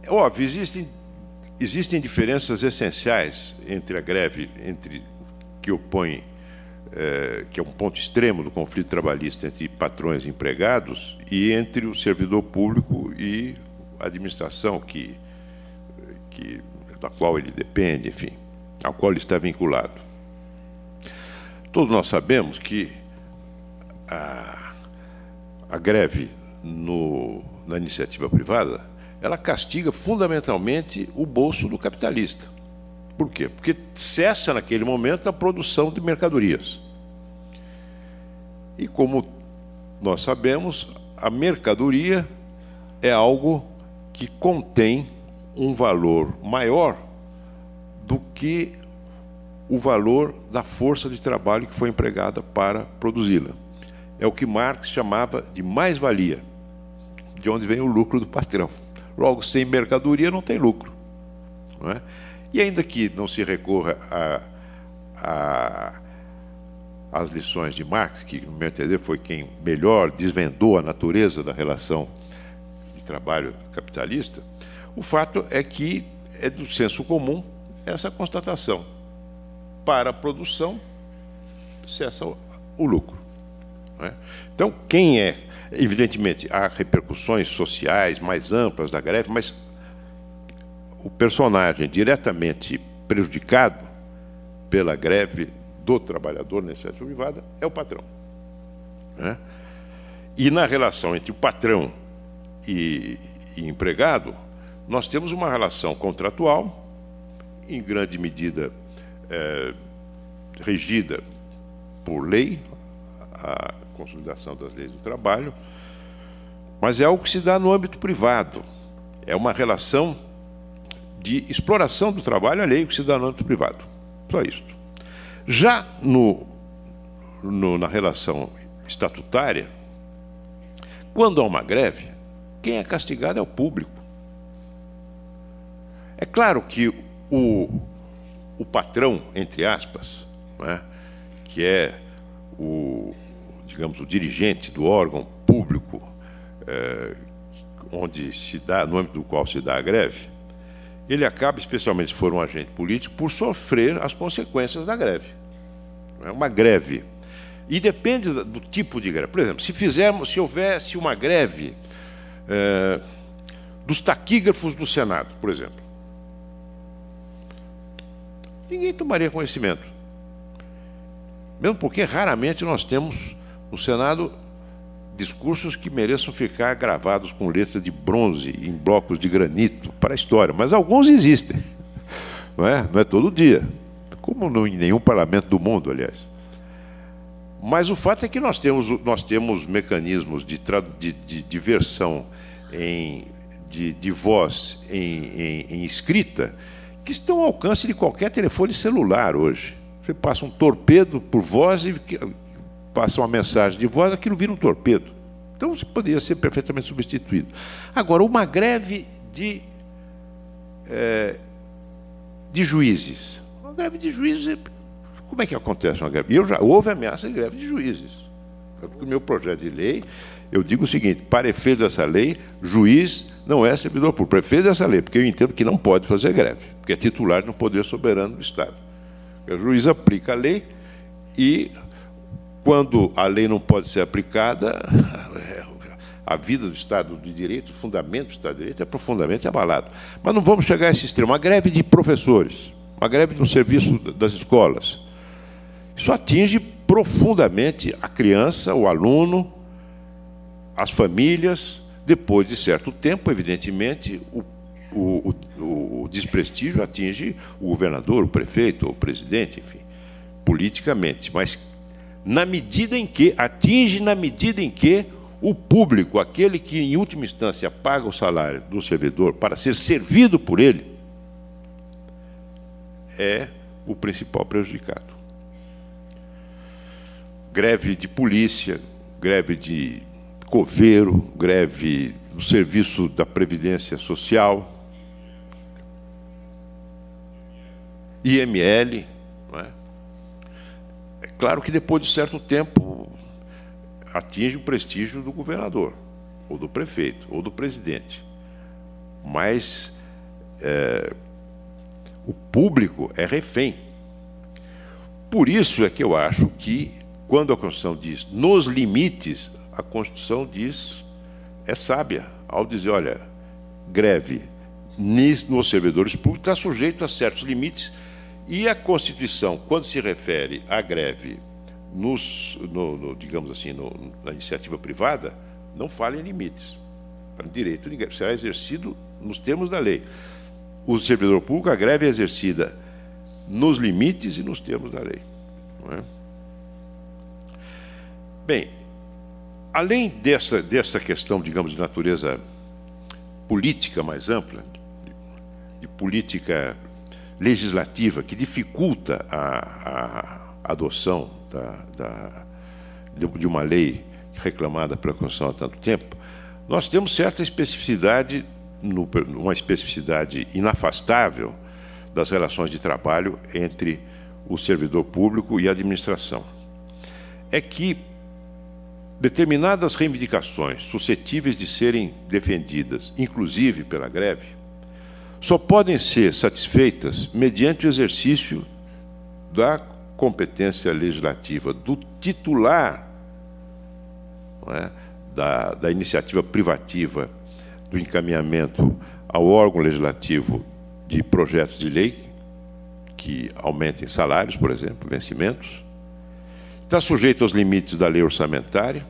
óbvio, existem diferenças essenciais entre a greve, que opõe, que é um ponto extremo do conflito trabalhista entre patrões e empregados, e entre o servidor público e a administração da qual ele depende, enfim, ao qual ele está vinculado. Todos nós sabemos que a greve na iniciativa privada, ela castiga fundamentalmente o bolso do capitalista. Por quê? Porque cessa naquele momento a produção de mercadorias. E como nós sabemos, a mercadoria é algo que contém um valor maior do que o valor da força de trabalho que foi empregada para produzi-la. É o que Marx chamava de mais-valia, de onde vem o lucro do patrão. Logo, sem mercadoria não tem lucro, não é? E ainda que não se recorra às lições de Marx, que, no meu entender, foi quem melhor desvendou a natureza da relação de trabalho capitalista, o fato é que é do senso comum essa constatação. Para a produção, cessa o lucro, não é? Então, quem é... Evidentemente, há repercussões sociais mais amplas da greve, mas o personagem diretamente prejudicado pela greve do trabalhador na iniciativa privada é o patrão, né? E na relação entre o patrão e empregado, nós temos uma relação contratual, em grande medida regida por lei, a consolidação das leis do trabalho, mas é algo que se dá no âmbito privado. É uma relação de exploração do trabalho alheio que se dá no âmbito privado. Só isso. Já na relação estatutária, quando há uma greve, quem é castigado é o público. É claro que o patrão, entre aspas, não é, que é digamos, o dirigente do órgão público onde se dá, no âmbito do qual se dá a greve, ele acaba, especialmente se for um agente político, por sofrer as consequências da greve. É uma greve. E depende do tipo de greve. Por exemplo, se houvesse uma greve dos taquígrafos do Senado, por exemplo, ninguém tomaria conhecimento. Mesmo porque raramente nós temos no Senado discursos que mereçam ficar gravados com letra de bronze em blocos de granito para a história, mas alguns existem, não é todo dia, como em nenhum parlamento do mundo, aliás. Mas o fato é que nós temos mecanismos de versão de voz em escrita que estão ao alcance de qualquer telefone celular hoje. Você passa um torpedo por voz e passa uma mensagem de voz, aquilo vira um torpedo. Então, isso poderia ser perfeitamente substituído. Agora, uma greve de juízes. Uma greve de juízes, como é que acontece uma greve? Houve ameaça de greve de juízes. No meu projeto de lei, eu digo o seguinte: para efeito dessa lei, juiz não é servidor público. Para efeito dessa lei, porque eu entendo que não pode fazer greve, porque é titular de um poder soberano do Estado. O juiz aplica a lei e, quando a lei não pode ser aplicada, a vida do Estado de Direito, o fundamento do Estado de Direito é profundamente abalado. Mas não vamos chegar a esse extremo. Uma greve de professores, uma greve no serviço das escolas, isso atinge profundamente a criança, o aluno, as famílias. Depois de certo tempo, evidentemente, o desprestígio atinge o governador, o prefeito, o presidente, enfim, politicamente, mas na medida em que o público, aquele que em última instância paga o salário do servidor para ser servido por ele, é o principal prejudicado. Greve de polícia, greve de coveiro, greve no serviço da Previdência Social, IML, não é? É claro que depois de certo tempo atinge o prestígio do governador, ou do prefeito, ou do presidente. Mas o público é refém. Por isso é que eu acho que, quando a Constituição diz nos limites, a Constituição diz, é sábia, ao dizer, olha, greve nos servidores públicos está sujeito a certos limites. E a Constituição, quando se refere à greve digamos assim, na iniciativa privada, não fala em limites. Para o direito de greve será exercido nos termos da lei. O servidor público, a greve é exercida nos limites e nos termos da lei. Não é? Bem, além dessa questão, digamos, de natureza política mais ampla, de política legislativa, que dificulta a adoção de uma lei reclamada pela Constituição há tanto tempo, nós temos certa especificidade numa especificidade inafastável das relações de trabalho entre o servidor público e a administração. É que determinadas reivindicações suscetíveis de serem defendidas, inclusive pela greve, só podem ser satisfeitas mediante o exercício da competência legislativa do titular, não é, da iniciativa privativa do encaminhamento ao órgão legislativo de projetos de lei que aumentem salários, por exemplo, vencimentos. Está sujeito aos limites da lei orçamentária,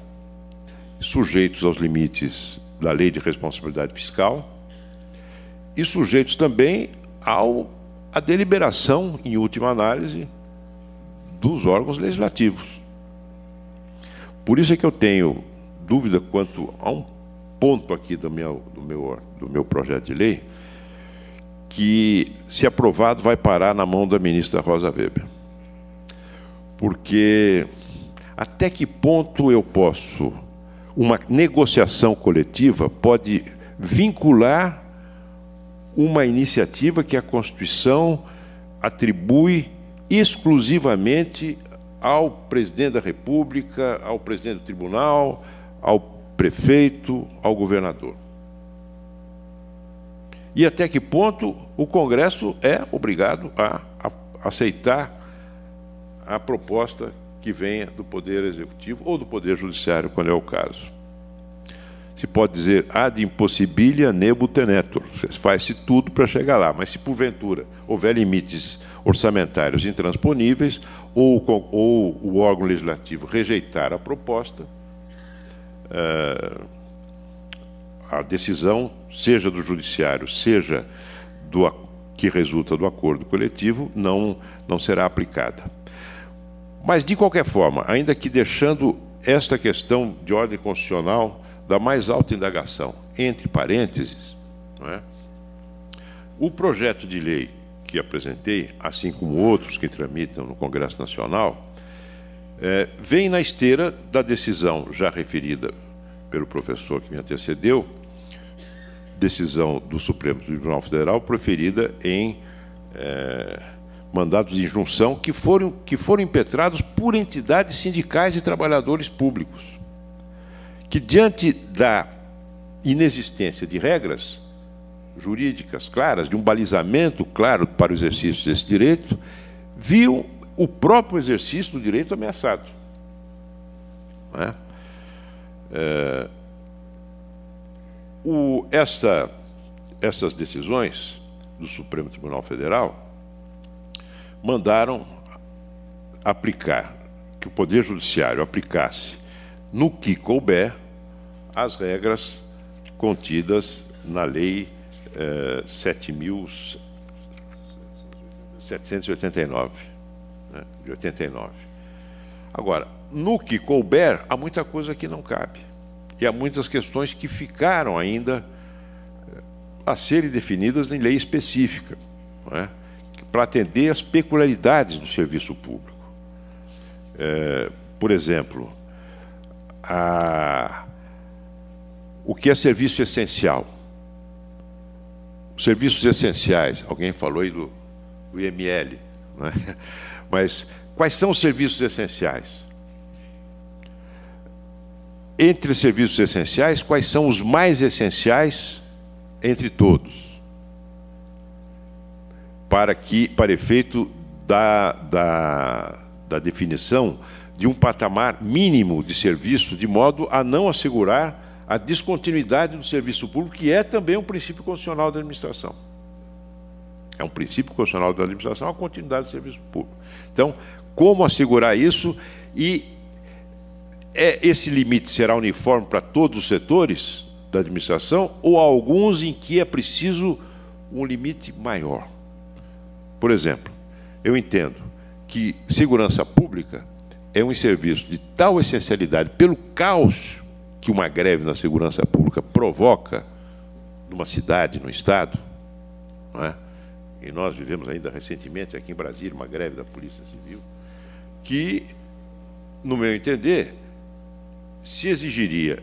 sujeitos aos limites da lei de responsabilidade fiscal e sujeitos também à deliberação, em última análise, dos órgãos legislativos. Por isso é que eu tenho dúvida quanto a um ponto aqui do meu projeto de lei, que, se aprovado, vai parar na mão da ministra Rosa Weber. Porque até que ponto uma negociação coletiva pode vincular uma iniciativa que a Constituição atribui exclusivamente ao presidente da República, ao presidente do tribunal, ao prefeito, ao governador? E até que ponto o Congresso é obrigado a aceitar a proposta que venha do Poder Executivo ou do Poder Judiciário, quando é o caso? Se pode dizer ad impossibilia nebu tenetur, faz-se tudo para chegar lá, mas se porventura houver limites orçamentários intransponíveis ou o órgão legislativo rejeitar a proposta, a decisão, seja do judiciário, seja que resulta do acordo coletivo, não será aplicada. Mas, de qualquer forma, ainda que deixando esta questão de ordem constitucional da mais alta indagação entre parênteses, não é? O projeto de lei que apresentei, assim como outros que tramitam no Congresso Nacional, vem na esteira da decisão já referida pelo professor que me antecedeu, decisão do Supremo Tribunal Federal proferida em mandados de injunção que foram impetrados por entidades sindicais e trabalhadores públicos, que, diante da inexistência de regras jurídicas claras, de um balizamento claro para o exercício desse direito, viam o próprio exercício do direito ameaçado. Não é? Estas decisões do Supremo Tribunal Federal mandaram aplicar, que o Poder Judiciário aplicasse, no que couber, as regras contidas na Lei 7.789, né, de 89. Agora, no que couber, há muita coisa que não cabe. E há muitas questões que ficaram ainda a serem definidas em lei específica, não é? Para atender às peculiaridades do serviço público. Por exemplo, o que é serviço essencial? Os serviços essenciais, alguém falou aí do IML, não é? Mas quais são os serviços essenciais? Entre os serviços essenciais, quais são os mais essenciais entre todos? Para efeito da definição de um patamar mínimo de serviço, de modo a não assegurar a descontinuidade do serviço público, que é também um princípio constitucional da administração. É um princípio constitucional da administração a continuidade do serviço público. Então, como assegurar isso? E esse limite será uniforme para todos os setores da administração ou alguns em que é preciso um limite maior? Por exemplo, eu entendo que segurança pública é um serviço de tal essencialidade, pelo caos que uma greve na segurança pública provoca numa cidade, no Estado, não é? E nós vivemos ainda recentemente aqui em Brasília uma greve da Polícia Civil, que, no meu entender, se exigiria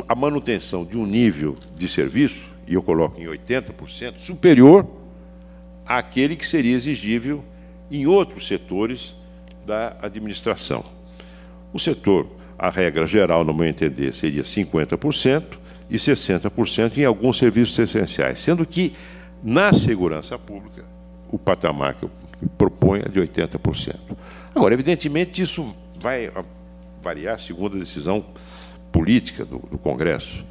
a manutenção de um nível de serviço, e eu coloco em 80%, superior àquele que seria exigível em outros setores da administração. O setor, a regra geral, no meu entender, seria 50% e 60% em alguns serviços essenciais, sendo que, na segurança pública, o patamar que eu proponho é de 80%. Agora, evidentemente, isso vai variar segundo a decisão política do Congresso.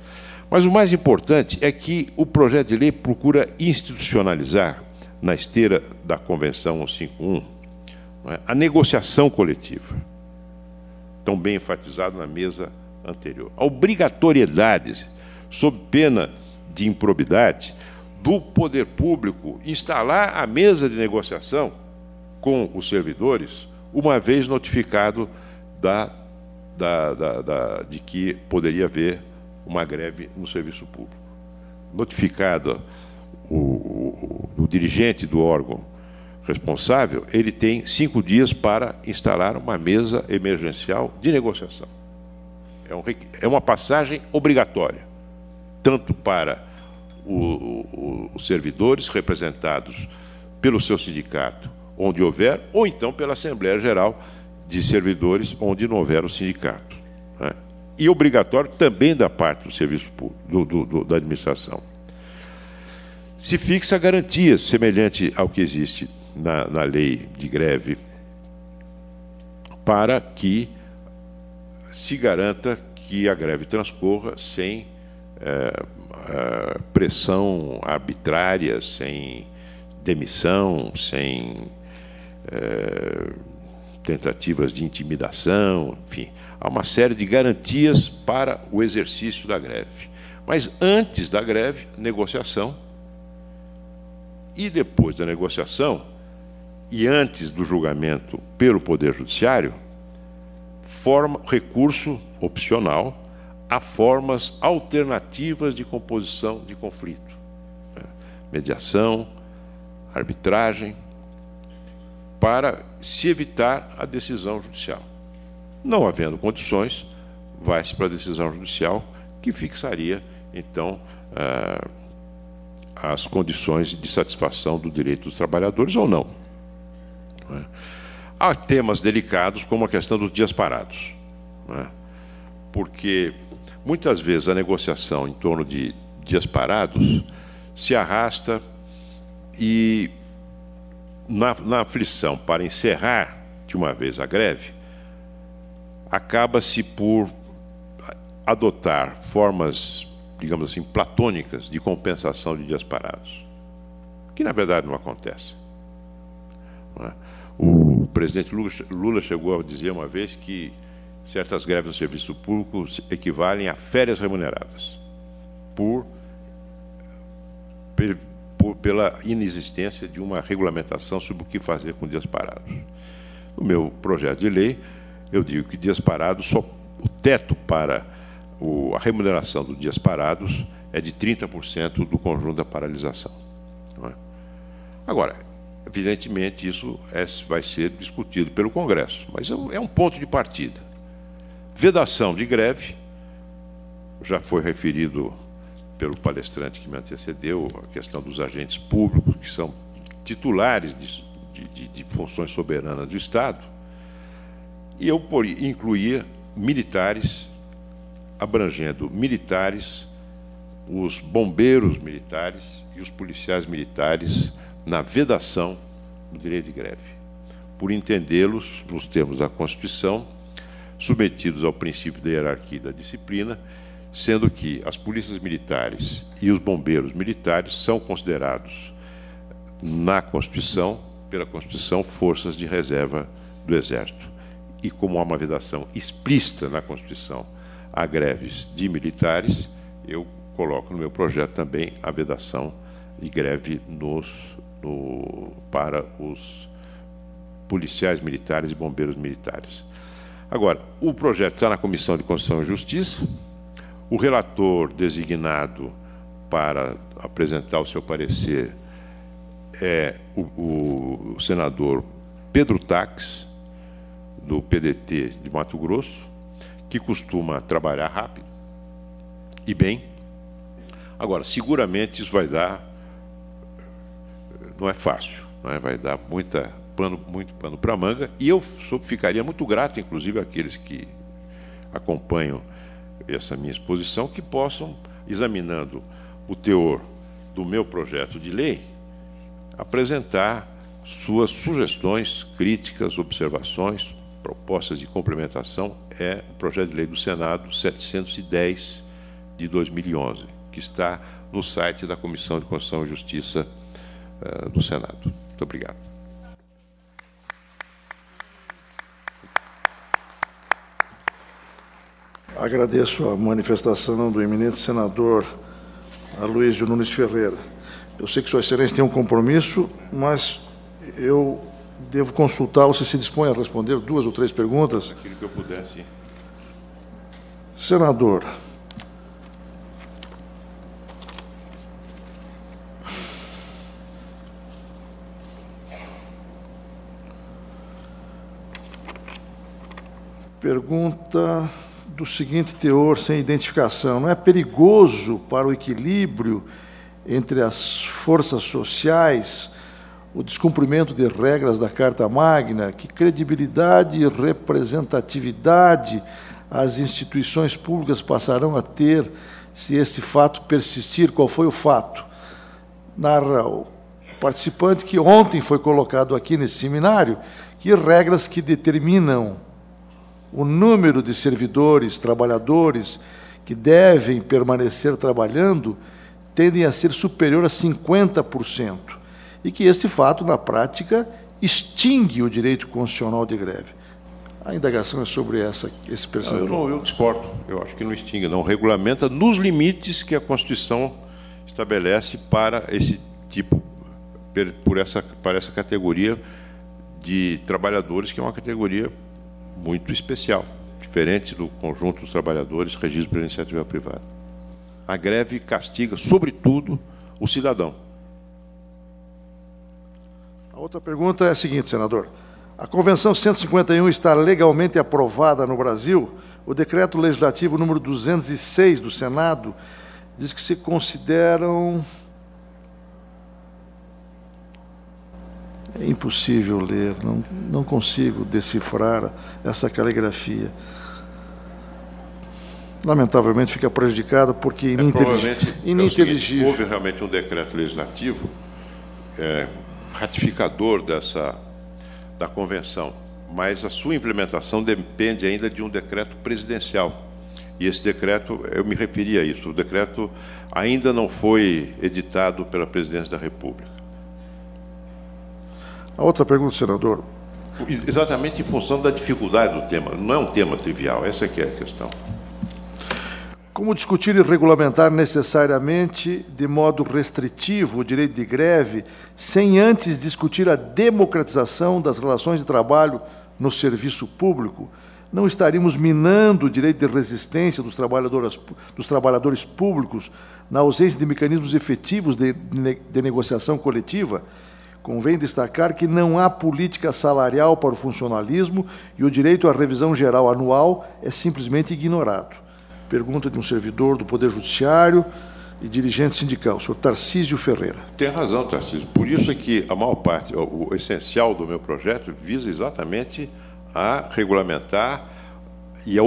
Mas o mais importante é que o projeto de lei procura institucionalizar, na esteira da Convenção 151, a negociação coletiva, tão bem enfatizado na mesa anterior. A obrigatoriedade, sob pena de improbidade, do poder público instalar a mesa de negociação com os servidores, uma vez notificado de que poderia haver uma greve no serviço público. Notificado o dirigente do órgão responsável, ele tem 5 dias para instalar uma mesa emergencial de negociação. É uma passagem obrigatória, tanto para os servidores representados pelo seu sindicato, onde houver, ou então pela Assembleia Geral de Servidores, onde não houver o sindicato, né? E obrigatório também da parte do serviço público, da administração. Se fixa garantias, semelhante ao que existe na lei de greve, para que se garanta que a greve transcorra sem pressão arbitrária, sem demissão, sem tentativas de intimidação, enfim, há uma série de garantias para o exercício da greve. Mas antes da greve, negociação, e depois da negociação, e antes do julgamento pelo Poder Judiciário, recurso opcional a formas alternativas de composição de conflito, né? Mediação, arbitragem, para se evitar a decisão judicial. Não havendo condições, vai-se para a decisão judicial, que fixaria, então, as condições de satisfação do direito dos trabalhadores ou não. Há temas delicados, como a questão dos dias parados, porque muitas vezes a negociação em torno de dias parados se arrasta e, na aflição para encerrar de uma vez a greve, acaba-se por adotar formas, digamos assim, platônicas de compensação de dias parados, que na verdade não acontece. O presidente Lula chegou a dizer uma vez que certas greves no serviço público equivalem a férias remuneradas, pela inexistência de uma regulamentação sobre o que fazer com dias parados. No meu projeto de lei, eu digo que dias parados, o teto para a remuneração dos dias parados é de 30% do conjunto da paralisação. Não é? Agora, evidentemente, isso vai ser discutido pelo Congresso, mas é um ponto de partida. Vedação de greve, já foi referido pelo palestrante que me antecedeu, a questão dos agentes públicos, que são titulares de funções soberanas do Estado, e eu incluía militares, abrangendo militares, os bombeiros militares e os policiais militares na vedação do direito de greve, por entendê-los, nos termos da Constituição, submetidos ao princípio da hierarquia e da disciplina, sendo que as polícias militares e os bombeiros militares são considerados, pela Constituição, forças de reserva do Exército. E como há uma vedação explícita na Constituição a greves de militares, eu coloco no meu projeto também a vedação de greve para os policiais militares e bombeiros militares. Agora, o projeto está na Comissão de Constituição e Justiça. O relator designado para apresentar o seu parecer é o senador Pedro Taques, do PDT de Mato Grosso, que costuma trabalhar rápido e bem. Agora, seguramente isso vai dar, não é fácil, não é? Vai dar muito pano para a manga, e eu ficaria muito grato, inclusive, àqueles que acompanham essa minha exposição, que possam, examinando o teor do meu projeto de lei, apresentar suas sugestões, críticas, observações, propostas de complementação. É o projeto de lei do Senado 710 de 2011, que está no site da Comissão de Constituição e Justiça do Senado. Muito obrigado. Agradeço a manifestação do eminente senador Aloysio Nunes Ferreira. Eu sei que Sua Excelência tem um compromisso, mas eu devo consultá-lo se dispõe a responder 2 ou 3 perguntas. Aquilo que eu puder, sim. Senador, pergunta do seguinte teor, sem identificação: não é perigoso para o equilíbrio entre as forças sociais o descumprimento de regras da Carta Magna? Que credibilidade e representatividade as instituições públicas passarão a ter se esse fato persistir? Qual foi o fato? Narra o participante que ontem foi colocado aqui nesse seminário que regras que determinam o número de servidores, trabalhadores que devem permanecer trabalhando tendem a ser superior a 50%, e que esse fato, na prática, extingue o direito constitucional de greve. A indagação é sobre esse pensamento. Eu discordo. Eu acho que não extingue, não. Regulamenta nos limites que a Constituição estabelece para esse tipo, para essa categoria de trabalhadores, que é uma categoria muito especial, diferente do conjunto dos trabalhadores regidos pela iniciativa privada. A greve castiga, sobretudo, o cidadão. A outra pergunta é a seguinte, senador. A Convenção 151 está legalmente aprovada no Brasil. O decreto legislativo número 206 do Senado diz que se consideram... É impossível ler, não consigo decifrar essa caligrafia. Lamentavelmente fica prejudicada porque ininteligível. Houve realmente um decreto legislativo ratificador da convenção, mas a sua implementação depende ainda de um decreto presidencial. E esse decreto, eu me referi a isso, o decreto ainda não foi editado pela Presidência da República. A outra pergunta, senador. Exatamente em função da dificuldade do tema. Não é um tema trivial, essa que é a questão. Como discutir e regulamentar necessariamente, de modo restritivo, o direito de greve, sem antes discutir a democratização das relações de trabalho no serviço público? Não estaríamos minando o direito de resistência dos trabalhadores públicos na ausência de mecanismos efetivos de negociação coletiva? Convém destacar que não há política salarial para o funcionalismo e o direito à revisão geral anual é simplesmente ignorado. Pergunta de um servidor do Poder Judiciário e dirigente sindical, o senhor Tarcísio Ferreira. Tem razão, Tarcísio. Por isso é que a maior parte, o essencial do meu projeto visa exatamente a regulamentar e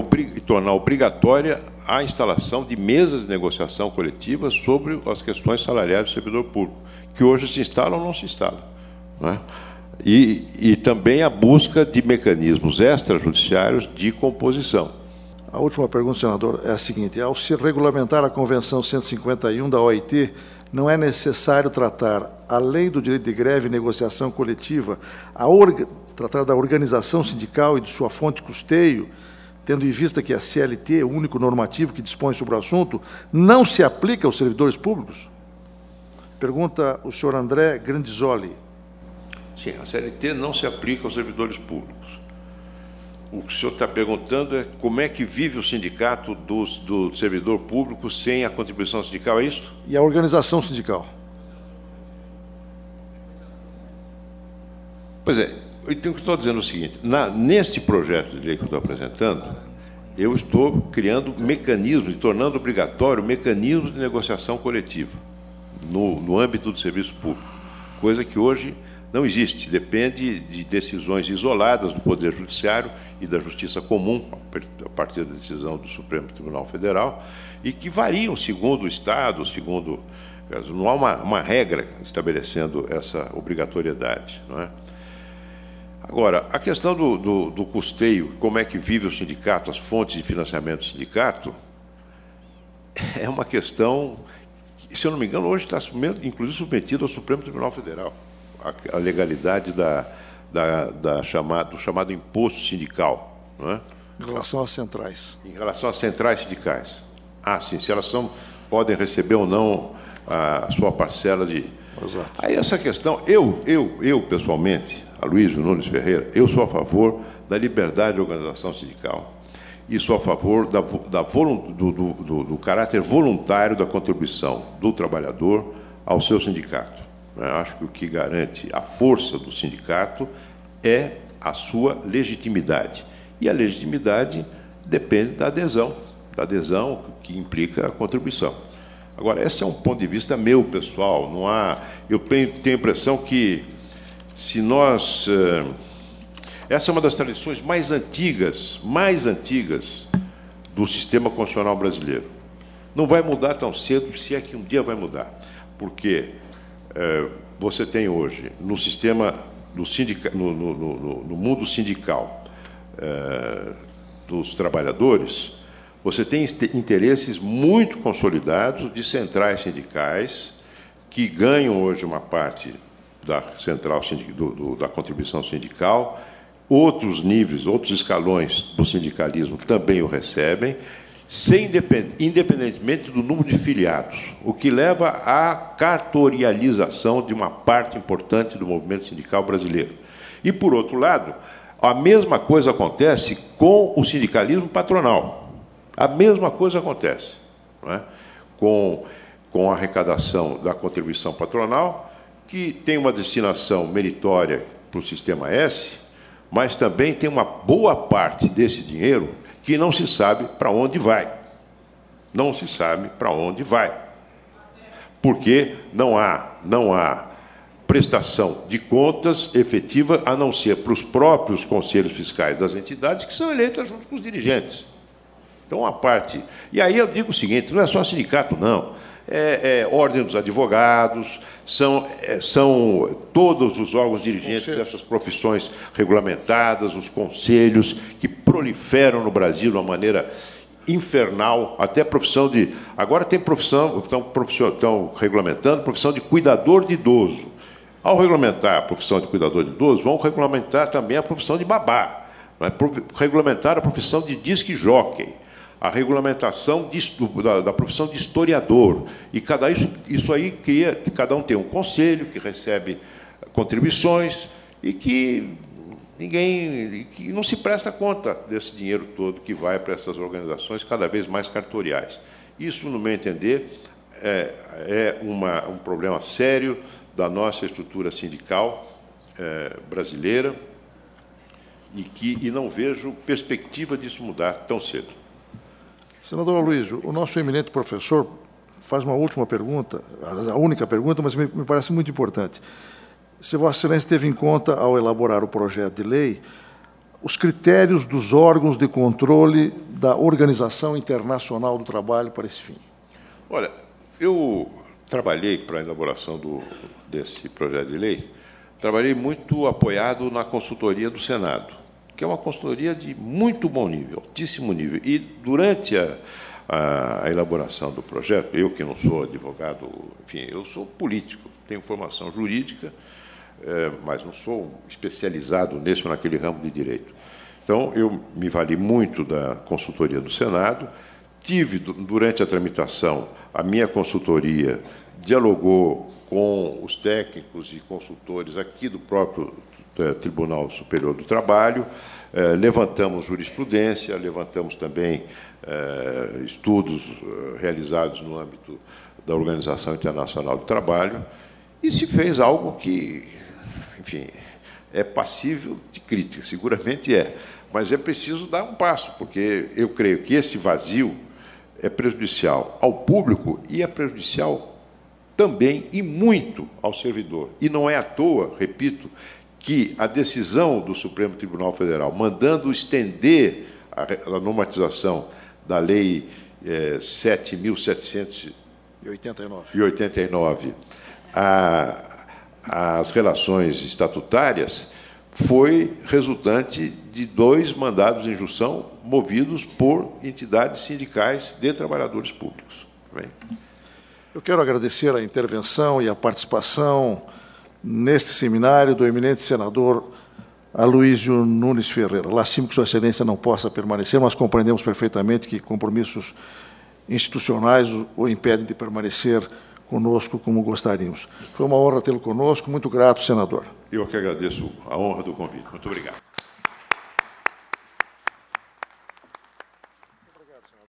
tornar obrigatória a instalação de mesas de negociação coletiva sobre as questões salariais do servidor público, que hoje se instalam ou não se instalam, não é? E também a busca de mecanismos extrajudiciários de composição. A última pergunta, senador, é a seguinte: ao se regulamentar a Convenção 151 da OIT, não é necessário tratar, além do direito de greve e negociação coletiva, tratar da organização sindical e de sua fonte de custeio, tendo em vista que a CLT, o único normativo que dispõe sobre o assunto, não se aplica aos servidores públicos? Pergunta o senhor André Grandizoli. Sim, a CLT não se aplica aos servidores públicos. O que o senhor está perguntando é como é que vive o sindicato do servidor público sem a contribuição sindical, é isso? E a organização sindical? Pois é, eu estou dizendo o seguinte: neste projeto de lei que eu estou apresentando, eu estou criando mecanismos, tornando obrigatório mecanismos de negociação coletiva no âmbito do serviço público, coisa que hoje não existe, depende de decisões isoladas do Poder Judiciário e da Justiça Comum, a partir da decisão do Supremo Tribunal Federal, e que variam segundo o Estado, segundo... Não há uma regra estabelecendo essa obrigatoriedade, não é? Agora, a questão do custeio, como é que vive o sindicato, as fontes de financiamento do sindicato, é uma questão que, se eu não me engano, hoje está, inclusive, submetida ao Supremo Tribunal Federal, a legalidade do chamado imposto sindical, não é? Em relação às centrais. Em relação às centrais sindicais. Ah, sim, se elas podem receber ou não a sua parcela de... Exato. Aí essa questão, eu pessoalmente, Aloysio Nunes Ferreira, eu sou a favor da liberdade de organização sindical e sou a favor do caráter voluntário da contribuição do trabalhador ao seu sindicato. Eu acho que o que garante a força do sindicato é a sua legitimidade. E a legitimidade depende da adesão que implica a contribuição. Agora, esse é um ponto de vista meu, pessoal. Não há... Eu tenho a impressão que, se nós... Essa é uma das tradições mais antigas do sistema constitucional brasileiro. Não vai mudar tão cedo, se é que um dia vai mudar. Porque você tem hoje, no sistema no mundo sindical dos trabalhadores, você tem interesses muito consolidados de centrais sindicais que ganham hoje uma parte da central da contribuição sindical, outros níveis, outros escalões do sindicalismo também o recebem, independentemente do número de filiados, o que leva à cartorialização de uma parte importante do movimento sindical brasileiro. E, por outro lado, a mesma coisa acontece com o sindicalismo patronal. A mesma coisa acontece, não é? Com a arrecadação da contribuição patronal, que tem uma destinação meritória para o Sistema S, mas também tem uma boa parte desse dinheiro que não se sabe para onde vai. Não se sabe para onde vai. Porque não há prestação de contas efetiva, a não ser para os próprios conselhos fiscais das entidades, que são eleitas junto com os dirigentes. Então, a parte... E aí eu digo o seguinte, não é só sindicato, não. É ordem dos advogados, são todos os órgãos dirigentes dessas profissões regulamentadas, os conselhos que proliferam no Brasil de uma maneira infernal, até profissão de... Agora tem estão regulamentando profissão de cuidador de idoso. Ao regulamentar a profissão de cuidador de idoso, vão regulamentar também a profissão de babá, regulamentar a profissão de disc-jockey, a regulamentação da profissão de historiador. E isso aí cada um tem um conselho que recebe contribuições e que que não se presta conta desse dinheiro todo que vai para essas organizações cada vez mais cartoriais. Isso, no meu entender, é um problema sério da nossa estrutura sindical brasileira e não vejo perspectiva disso mudar tão cedo. Senador Aloysio, o nosso eminente professor faz uma última pergunta, a única pergunta, mas me parece muito importante. Se Vossa Excelência teve em conta, ao elaborar o projeto de lei, os critérios dos órgãos de controle da Organização Internacional do Trabalho para esse fim? Olha, eu trabalhei para a elaboração desse projeto de lei, trabalhei muito apoiado na consultoria do Senado, que é uma consultoria de muito bom nível, altíssimo nível. E, durante a elaboração do projeto, eu que não sou advogado, enfim, eu sou político, tenho formação jurídica, mas não sou especializado nesse ou naquele ramo de direito. Então, eu me vali muito da consultoria do Senado, tive, durante a tramitação, a minha consultoria dialogou com os técnicos e consultores aqui do próprio Tribunal Superior do Trabalho, levantamos jurisprudência, levantamos também estudos realizados no âmbito da Organização Internacional do Trabalho, e se fez algo que, enfim, é passível de crítica, seguramente é, mas é preciso dar um passo, porque eu creio que esse vazio é prejudicial ao público e é prejudicial também e muito ao servidor. E não é à toa, repito, que a decisão do Supremo Tribunal Federal, mandando estender a normatização da Lei 7.789 às relações estatutárias, foi resultante de 2 mandados de injunção movidos por entidades sindicais de trabalhadores públicos. Bem. Eu quero agradecer a intervenção e a participação neste seminário do eminente senador Aloísio Nunes Ferreira. Lastimo que Sua Excelência não possa permanecer, mas compreendemos perfeitamente que compromissos institucionais o impedem de permanecer conosco como gostaríamos. Foi uma honra tê-lo conosco. Muito grato, senador. Eu que agradeço a honra do convite. Muito obrigado.